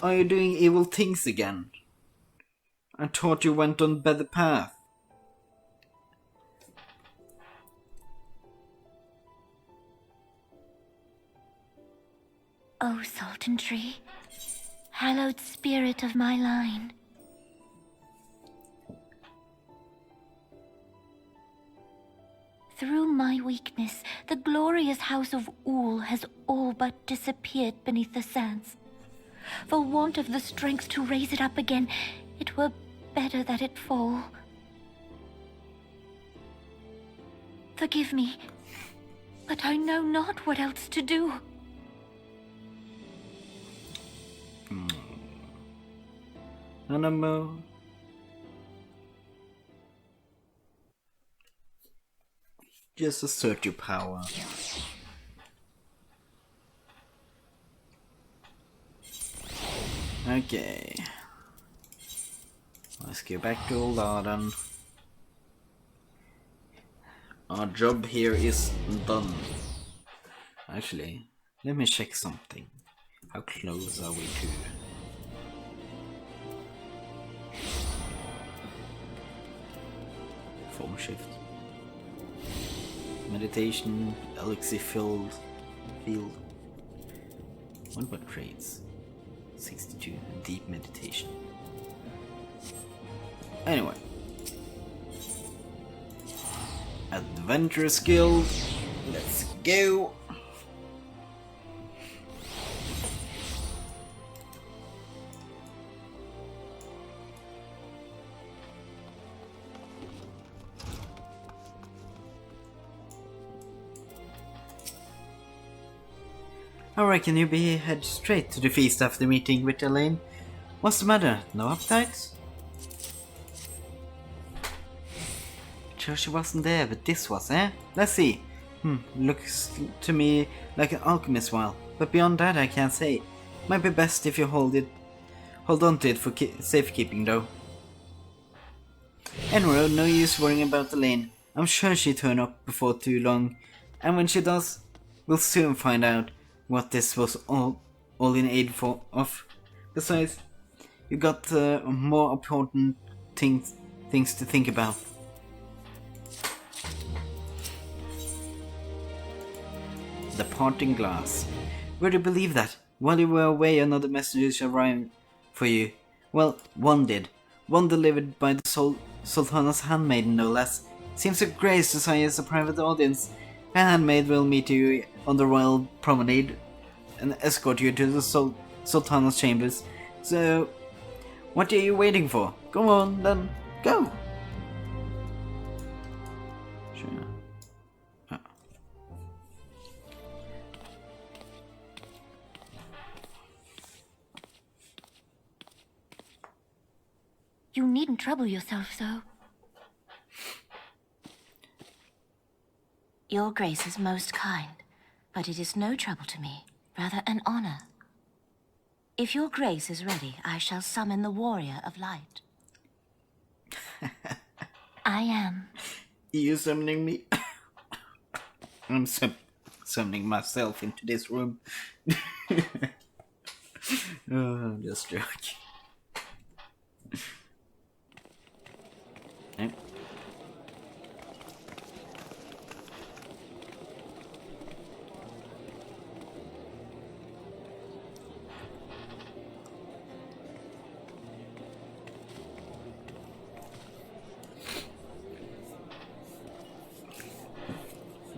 are you doing evil things again? I thought you went on a better path. O Sultan Tree, hallowed spirit of my line. Through my weakness, the glorious house of Ul has all but disappeared beneath the sands. For want of the strength to raise it up again, it were better that it fall. Forgive me, but I know not what else to do. Anamo. Just assert your power. Okay. Let's go back to Old Arden. Our job here is done. Actually, let me check something. How close are we to? Form shift. Meditation, elixir field. What about traits? 62, deep meditation. Anyway. Adventure skill. Let's go. I reckon you'll head straight to the feast after meeting with Elaine. What's the matter? No appetite? Sure she wasn't there, but this was, eh? Let's see. Looks to me like an alchemist vial, but beyond that I can't say. Might be best if you hold on to it for safekeeping though. Anyway, no use worrying about Elaine. I'm sure she'll turn up before too long, and when she does, we'll soon find out what this was all in aid of. Besides, you got more important things to think about. The parting glass. Would you believe that? While you were away, another message arrived for you. Well, one did. One delivered by the Sultana's handmaiden, no less. Seems her grace desires a private audience. Her handmaid will meet you on the royal promenade and escort you to the Sultana's chambers. So, what are you waiting for? Go on, then, go! Sure. Oh. You needn't trouble yourself so. Your grace is most kind, but it is no trouble to me, rather an honor. If your grace is ready, I shall summon the warrior of light. I am. You summoning me? I'm summoning myself into this room. Oh, I'm just joking. Okay.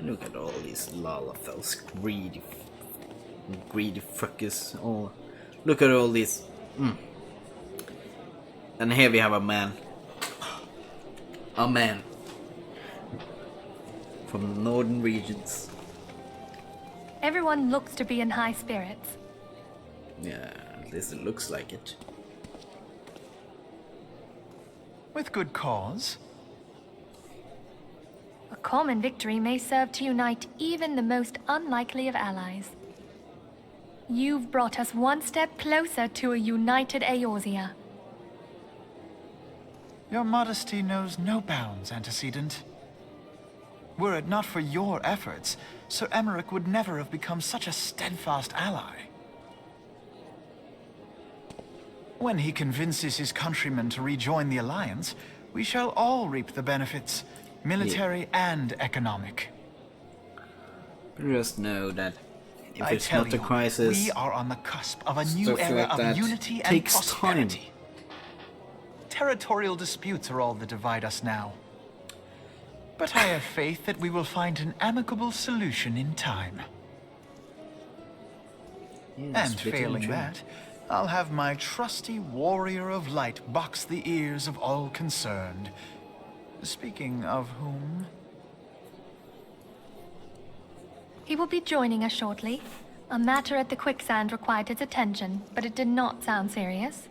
Look at all these Lalafels, greedy fuckers. Oh, look at all these. And here we have a man. A man. From the northern regions. Everyone looks to be in high spirits. Yeah, at least it looks like it. With good cause. A common victory may serve to unite even the most unlikely of allies. You've brought us one step closer to a united Eorzea. Your modesty knows no bounds, antecedent. Were it not for your efforts, Sir Emmerich would never have become such a steadfast ally. When he convinces his countrymen to rejoin the Alliance, we shall all reap the benefits, military and economic. Just know that if I it's tell not a you, crisis, we are on the cusp of a new stuff era like of that unity and takes prosperity. Territorial disputes are all that divide us now. But I have faith that we will find an amicable solution in time. Yes, And pretty failing true. that, I'll have my trusty warrior of light box the ears of all concerned. Speaking of whom... He will be joining us shortly. A matter at the quicksand required his attention, but it did not sound serious.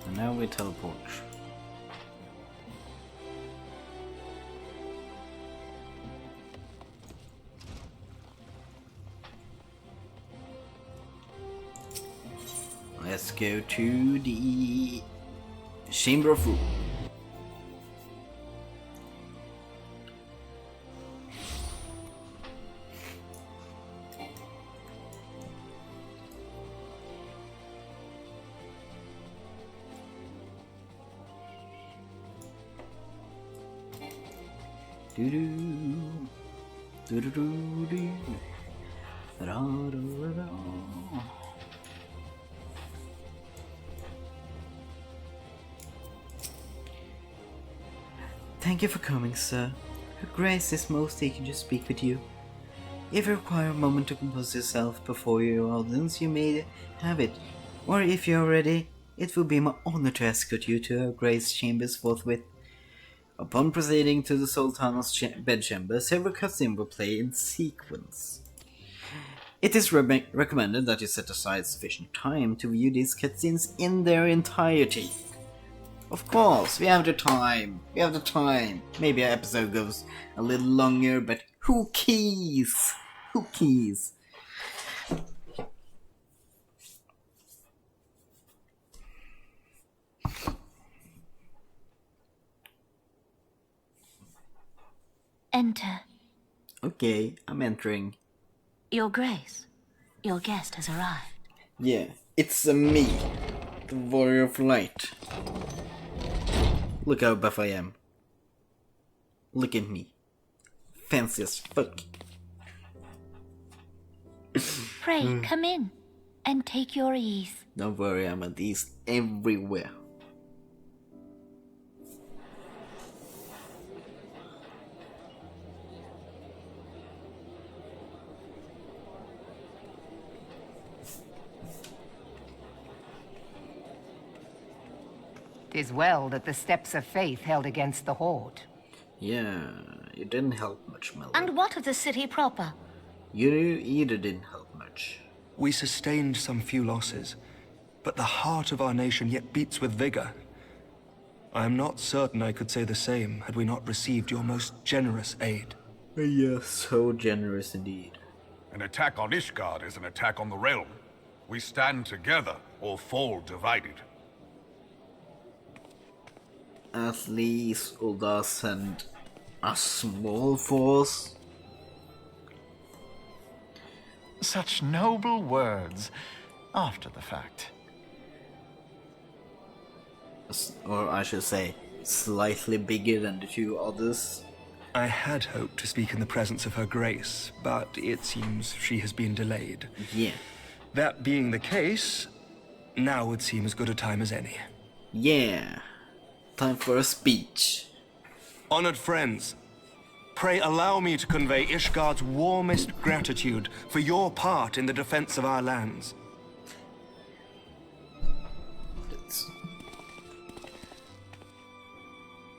And now we teleport. Let's go to the Chamber of Rule. Doo-doo. Doo-doo-doo-doo. Ra-ra-ra-ra. Thank you for coming, sir. Her Grace is most eager to speak with you. If you require a moment to compose yourself before your audience, you may have it. Or if you are ready, it will be my honor to escort you to Her Grace's chambers forthwith. Upon proceeding to the Sultana's bedchamber, several cutscenes will play in sequence. It is recommended that you set aside sufficient time to view these cutscenes in their entirety. Of course, we have the time. We have the time. Maybe our episode goes a little longer, but who cares? Who cares? Enter. Okay, I'm entering. Your Grace, your guest has arrived. Yeah, it's me, the Warrior of Light. Look how buff I am. Look at me. Fancy as fuck. Pray, come in and take your ease. Don't worry, I'm at ease everywhere. "'Tis well that the steps of faith held against the horde. Yeah, you didn't help much, Melvin. And what of the city proper? You either didn't help much. We sustained some few losses, but the heart of our nation yet beats with vigor. I am not certain I could say the same had we not received your most generous aid. You're so generous indeed. An attack on Ishgard is an attack on the realm. We stand together or fall divided. At least Ulda sent a small force. Such noble words after the fact. Or I should say, slightly bigger than the two others. I had hoped to speak in the presence of her grace, but it seems she has been delayed. Yeah. That being the case, now would seem as good a time as any. Yeah. Time for a speech. Honored friends, pray allow me to convey Ishgard's warmest gratitude for your part in the defense of our lands. It's...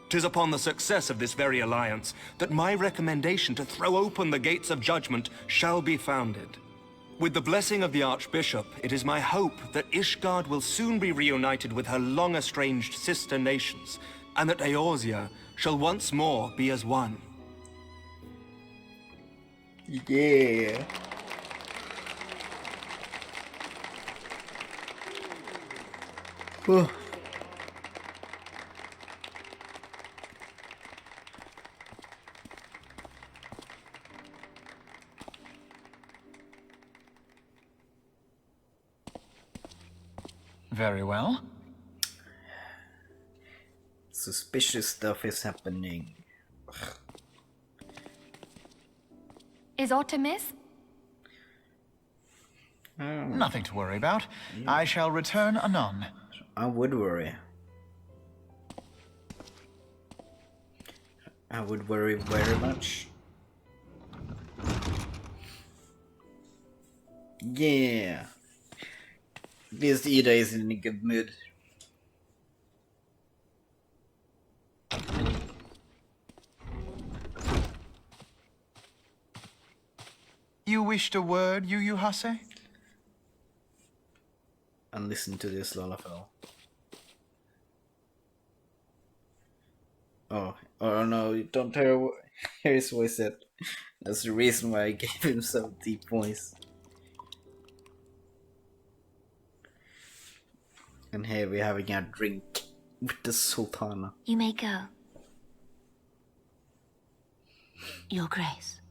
'Tis upon the success of this very alliance that my recommendation to throw open the gates of judgment shall be founded. With the blessing of the Archbishop, it is my hope that Ishgard will soon be reunited with her long-estranged sister nations, and that Eorzea shall once more be as one. Yeah. Whew. Very well. Suspicious stuff is happening. Is aught amiss? Nothing to worry about. I shall return anon. I would worry. I would worry very much. Yeah. This Ida is in a good mood. You wished a word, Yu Hase? And listen to this Lalafell. Oh no, don't hear his voice yet. That's the reason why I gave him some deep voice. And here we're having a drink with the Sultana. You may go. Your Grace.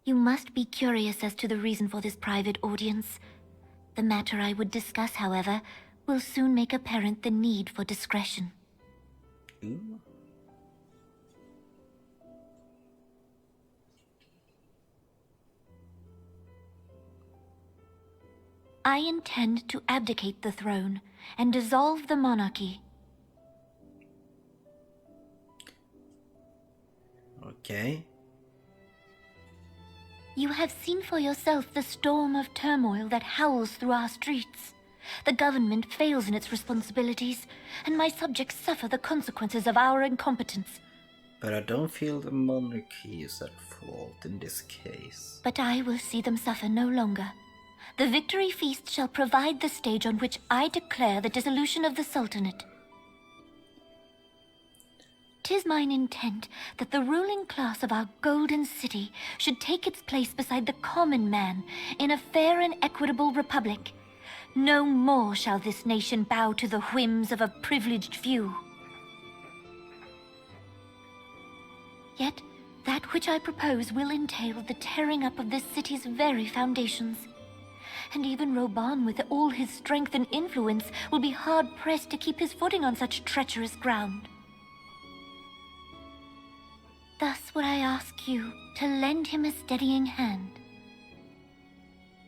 You must be curious as to the reason for this private audience. The matter I would discuss, however, will soon make apparent the need for discretion. Ooh. I intend to abdicate the throne and dissolve the monarchy. Okay. You have seen for yourself the storm of turmoil that howls through our streets. The government fails in its responsibilities, and my subjects suffer the consequences of our incompetence. But I don't feel the monarchy is at fault in this case. But I will see them suffer no longer. The victory feast shall provide the stage on which I declare the dissolution of the Sultanate. 'Tis mine intent that the ruling class of our golden city should take its place beside the common man in a fair and equitable republic. No more shall this nation bow to the whims of a privileged few. Yet, that which I propose will entail the tearing up of this city's very foundations. And even Roban, with all his strength and influence, will be hard-pressed to keep his footing on such treacherous ground. Thus would I ask you to lend him a steadying hand.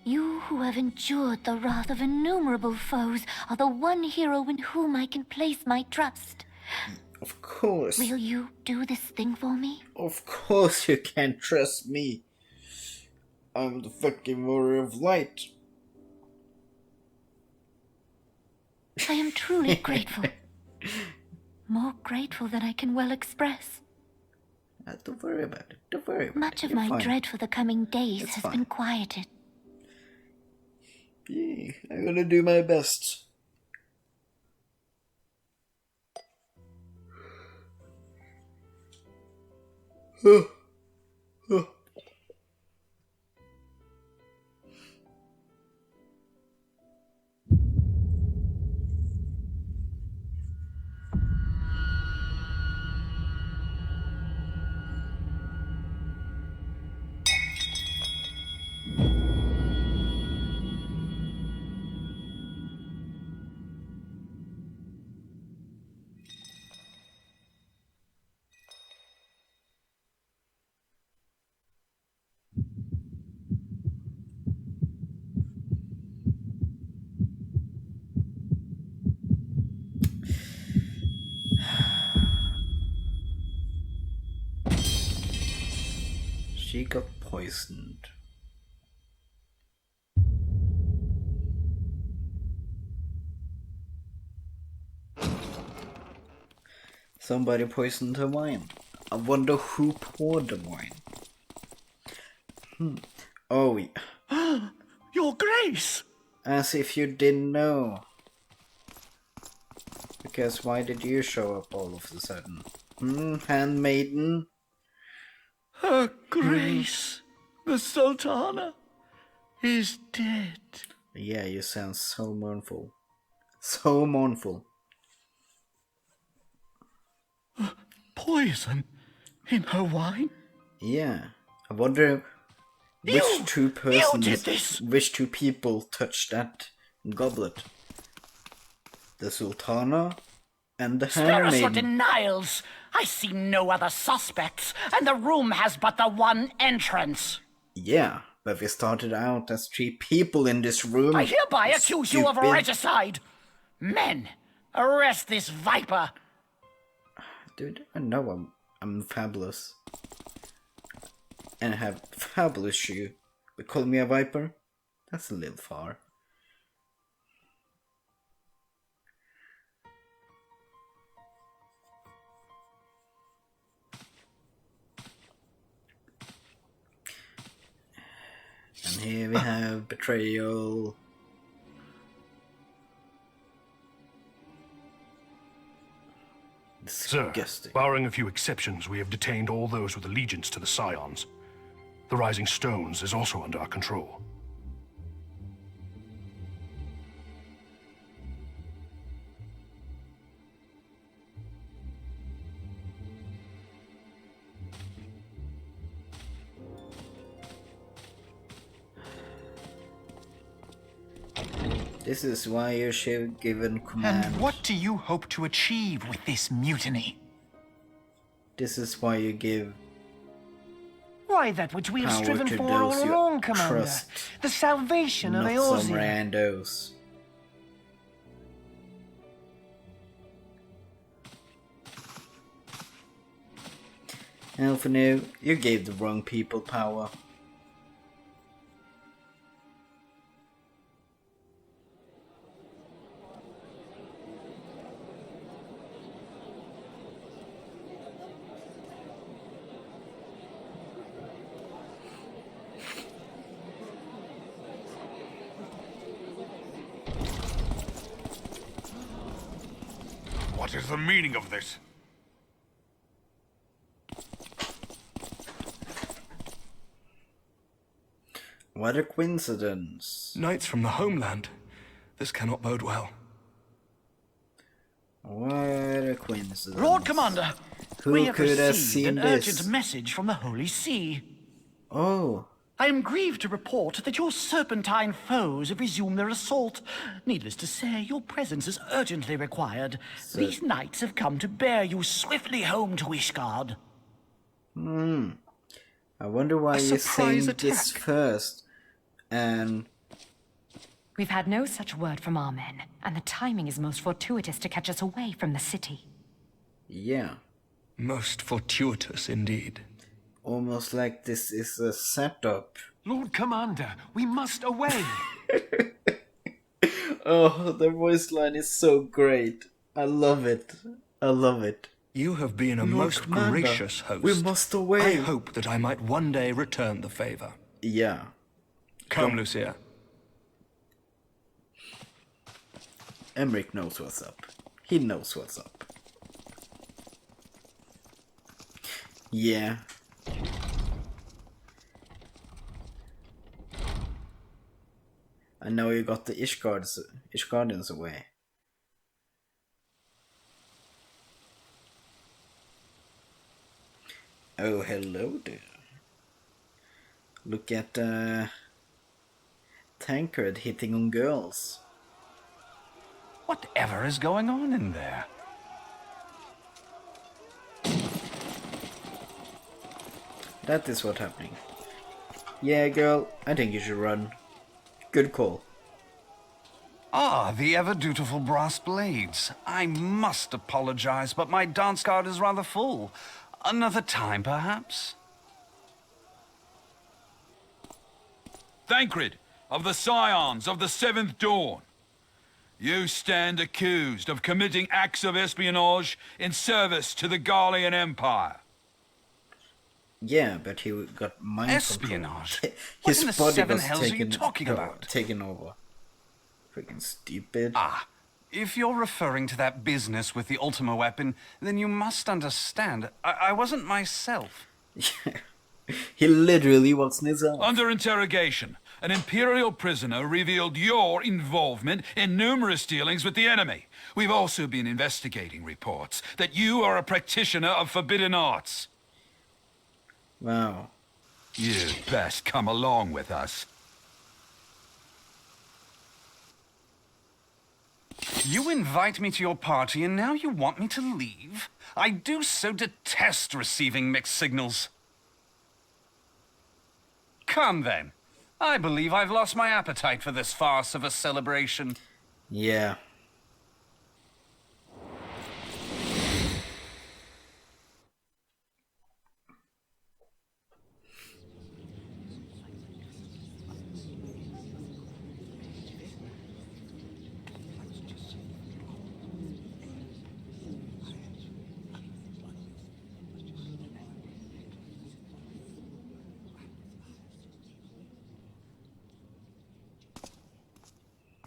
You who have endured the wrath of innumerable foes are the one hero in whom I can place my trust. Of course. Will you do this thing for me? Of course you can trust me. I'm the fucking warrior of light. I am truly grateful. More grateful than I can well express. Don't worry about it. Don't worry about Much it. of You're my fine. dread for the coming days It's has fine. been quieted. Yeah, I'm gonna do my best. She got poisoned. Somebody poisoned her wine. I wonder who poured the wine. Oh, yeah. Your Grace! As if you didn't know. Because why did you show up all of a sudden? Handmaiden? Her Grace, the Sultana, is dead. Yeah, you sound so mournful. So mournful. Poison in her wine? Yeah. I wonder which two persons, did this! which two people touched that goblet. The Sultana and the Spare us your handmaiden. denials. I see no other suspects, and the room has but the one entrance. Yeah, but we started out as 3 people in this room. I hereby accuse you of Stupid. regicide. Men, arrest this viper. Dude, I know I'm fabulous. And I have fabulous shoe. But call me a viper? That's a little far. And here we have betrayal. Sir, Disgusting. barring a few exceptions, we have detained all those with allegiance to the Scions. The Rising Stones is also under our control. This is why you should given command. And what do you hope to achieve with this mutiny? This is why you give Why, that which we have power striven to for those all you along, Commander. trust, The salvation of not some Eorzea. randos. Elfinu, you gave the wrong people power. What is the meaning of this? What a coincidence. Knights from the homeland. This cannot bode well. What a coincidence. Lord Commander, Who we have could have received seen an this? urgent message from the Holy See. Oh, I am grieved to report that your serpentine foes have resumed their assault. Needless to say, your presence is urgently required. These knights have come to bear you swiftly home to Ishgard. I wonder why you're surprise saying this attack. first. And We've had no such word from our men, and the timing is most fortuitous to catch us away from the city. yeah, Most fortuitous indeed. almost like this is a setup. Lord Commander, we must away. Oh, the voice line is so great. I love it. I love it. You have been a Lord most Commander, gracious host. we must away. I hope that I might one day return the favor. Yeah. Come, Lucia. Emmerich knows what's up. He knows what's up. Yeah. I know you got the Ishgardens away. Oh, hello there. Look at Tancred hitting on girls. Whatever is going on in there? That is what's happening. Yeah, girl, I think you should run. Good call. Ah, the ever-dutiful brass blades. I must apologize, but my dance card is rather full. Another time, perhaps? Thancred, of the Scions of the Seventh Dawn. You stand accused of committing acts of espionage in service to the Garlean Empire. Yeah, but he got mind Espionage? control. What His in the body seven was hells are you talking no, about? taken over. Freaking stupid. Ah, If you're referring to that business with the Ultima weapon, then you must understand, I wasn't myself. He literally wasn't himself. Under interrogation, an Imperial prisoner revealed your involvement in numerous dealings with the enemy. We've also been investigating reports that you are a practitioner of forbidden arts. Wow. You'd best come along with us. You invite me to your party and now you want me to leave? I do so detest receiving mixed signals. Come then. I believe I've lost my appetite for this farce of a celebration. Yeah.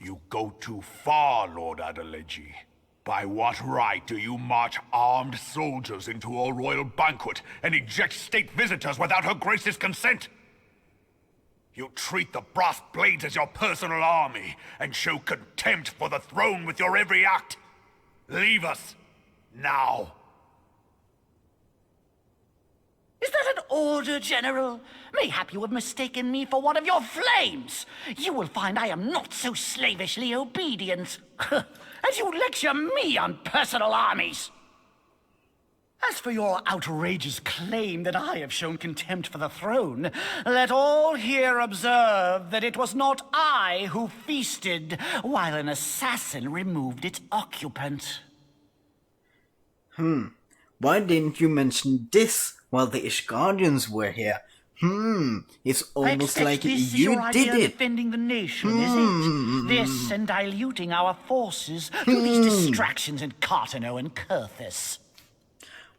You go too far, Lord Adeleji. By what right do you march armed soldiers into a royal banquet and eject state visitors without her grace's consent? You treat the brass blades as your personal army and show contempt for the throne with your every act. Leave us, now. Is that an order, General? Mayhap you have mistaken me for one of your flames. You will find I am not so slavishly obedient. As you lecture me on personal armies. As for your outrageous claim that I have shown contempt for the throne, let all here observe that it was not I who feasted while an assassin removed its occupant. Why didn't you mention this while the Ishgardians were here? It's almost like this is you your idea did of it. defending the nation, is it? This and diluting our forces through these distractions in Cartano and Kurthis.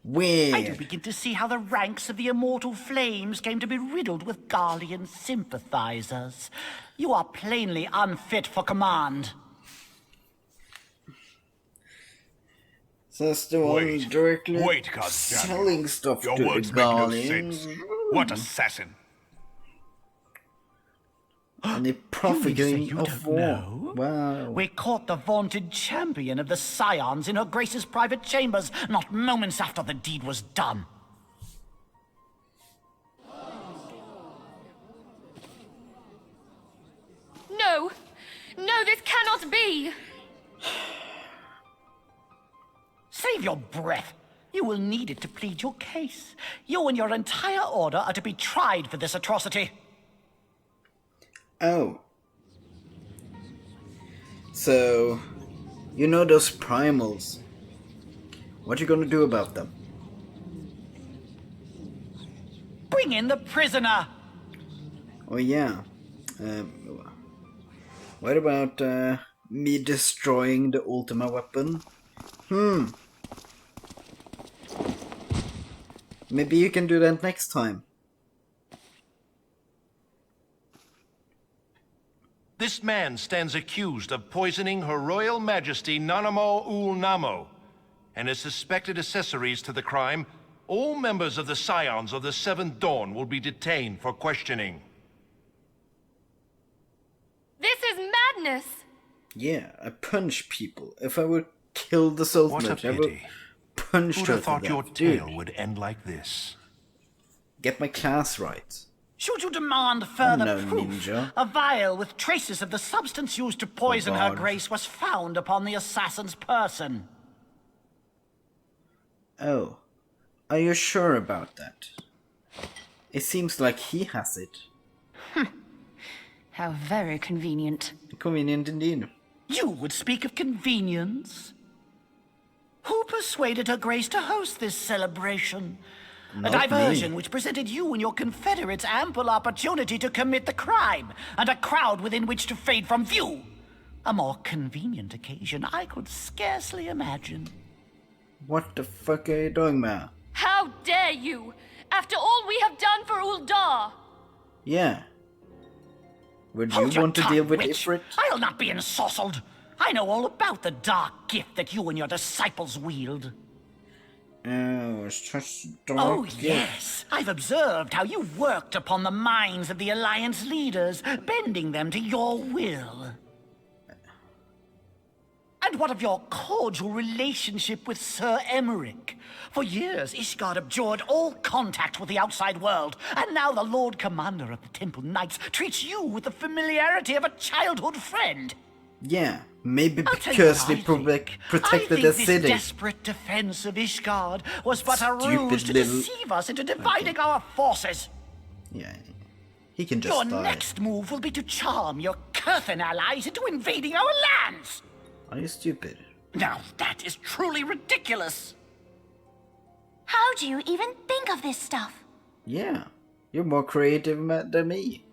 Weird. I do begin to see how the ranks of the immortal flames came to be riddled with Garlean sympathizers. You are plainly unfit for command. So that's the one directly Wait, Goddammit. selling stuff Your to the words make no Garleans. sense. What assassin? And they You profiting don't of war. know? Wow. We caught the vaunted champion of the Scions in her grace's private chambers, not moments after the deed was done. No! No, this cannot be! Save your breath. You will need it to plead your case. You and your entire order are to be tried for this atrocity. Oh. So, you know those primals. What you gonna do about them? Bring in the prisoner! Oh yeah. What about me destroying the Ultima weapon? Maybe you can do that next time. This man stands accused of poisoning Her Royal Majesty Nanamo Ul Namo, and as suspected accessories to the crime, all members of the Scions of the Seventh Dawn will be detained for questioning. This is madness! Yeah, I punch people. If I would kill the Sultan, What a I would pity. punch Who'd her have to thought death. your Dude, tale would end like this? get my class right. Should you demand further no proof, ninja. a vial with traces of the substance used to poison her God. grace was found upon the assassin's person. Oh, are you sure about that? It seems like he has it. How very convenient. Convenient indeed. You would speak of convenience? Who persuaded her grace to host this celebration? Not A diversion me. which presented you and your confederates ample opportunity to commit the crime, and a crowd within which to fade from view. A more convenient occasion I could scarcely imagine. What the fuck are you doing, man? How dare you! After all we have done for Uldar! Yeah. Would Hold you your want to tongue, deal with witch. Ifrit? I'll not be ensorcelled. I know all about the dark gift that you and your disciples wield. Oh, it's just dark. Oh, yes. I've observed how you worked upon the minds of the Alliance leaders, bending them to your will. And what of your cordial relationship with Sir Emmerich? For years, Ishgard abjured all contact with the outside world, and now the Lord Commander of the Temple Knights treats you with the familiarity of a childhood friend. Yeah, maybe because they protected the this city. Desperate defense of Ishgard was but a Stupid ruse to little- deceive us into dividing our forces. Yeah, he can just Your die. next move will be to charm your Kurthan allies into invading our lands. Are you stupid? Now that is truly ridiculous. How do you even think of this stuff? Yeah, you're more creative than me.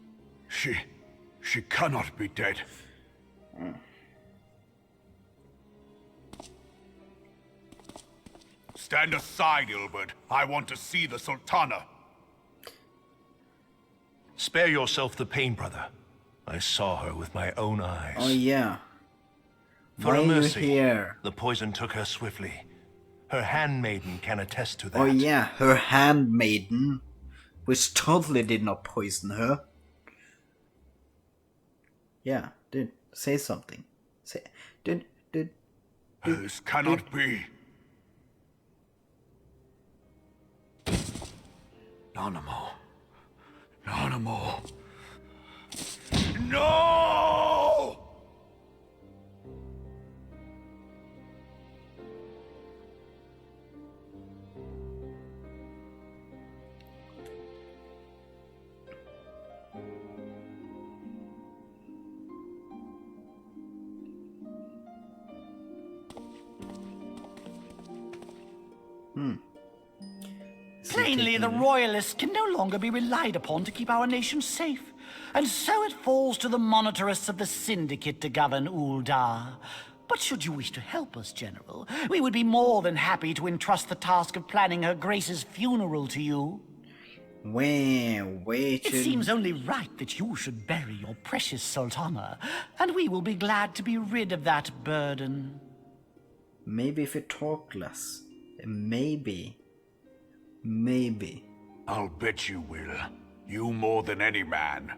She cannot be dead. Stand aside, Ilbert. I want to see the Sultana. Spare yourself the pain, brother. I saw her with my own eyes. Oh yeah. For Why a are you mercy, here? the poison took her swiftly. Her handmaiden can attest to that. Oh yeah, her handmaiden, which totally did not poison her. Yeah, dude, say something. Say, dude. This cannot be. Nanamo. No! Plainly, the Royalists can no longer be relied upon to keep our nation safe. And so it falls to the monitorists of the Syndicate to govern Uldar. But should you wish to help us, General, we would be more than happy to entrust the task of planning Her Grace's funeral to you. Wait. It seems only right that you should bury your precious Sultana, and we will be glad to be rid of that burden. Maybe if you talk less. Maybe. I'll bet you will. You more than any man.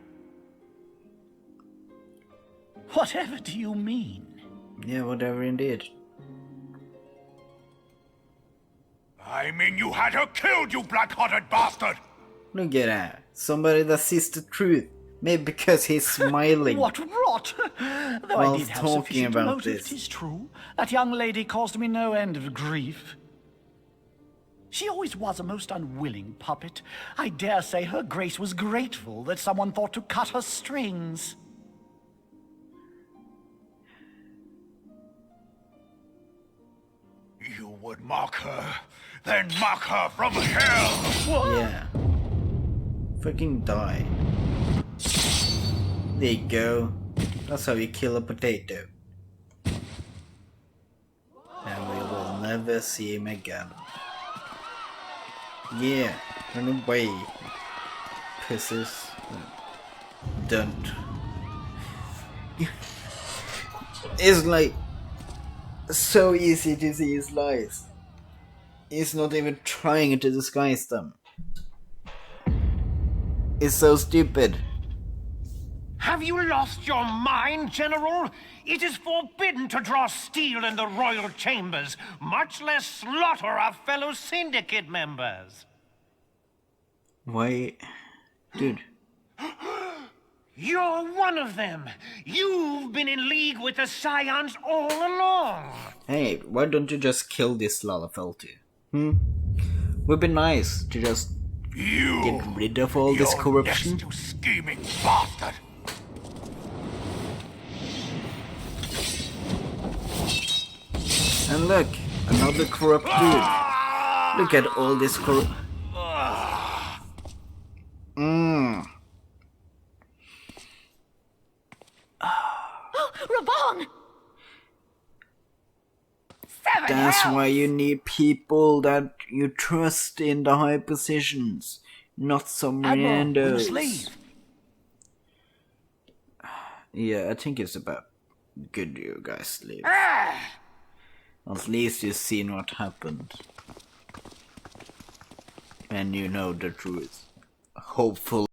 Whatever do you mean? Yeah, whatever indeed. I mean you had her killed, you black-hearted bastard! Look at that. Somebody that sees the truth. Maybe because he's smiling. What rot! Though While I did have talking sufficient about motive, this. 'tis true. That young lady caused me no end of grief. She always was a most unwilling puppet. I dare say Her Grace was grateful that someone thought to cut her strings. You would mock her, then mock her from hell! Yeah. Fucking die. There you go. That's how you kill a potato. And we will never see him again. Yeah, run away. Pisses. Don't. It's like so easy to see his lies. He's not even trying to disguise them. It's so stupid. Have you lost your mind, General? It is forbidden to draw steel in the royal chambers, much less slaughter our fellow syndicate members. Why? Dude. You're one of them. You've been in league with the Scions all along. Hey, why don't you just kill this Lalafelty? Would be nice to just get rid of all this corruption. You scheming bastard! And look, another corrupt dude. Look at all this corrupt. Raban! That's why you need people that you trust in the high positions, not some randos. Yeah, I think it's about good you guys live. At least you've seen what happened. And you know the truth. Hopefully.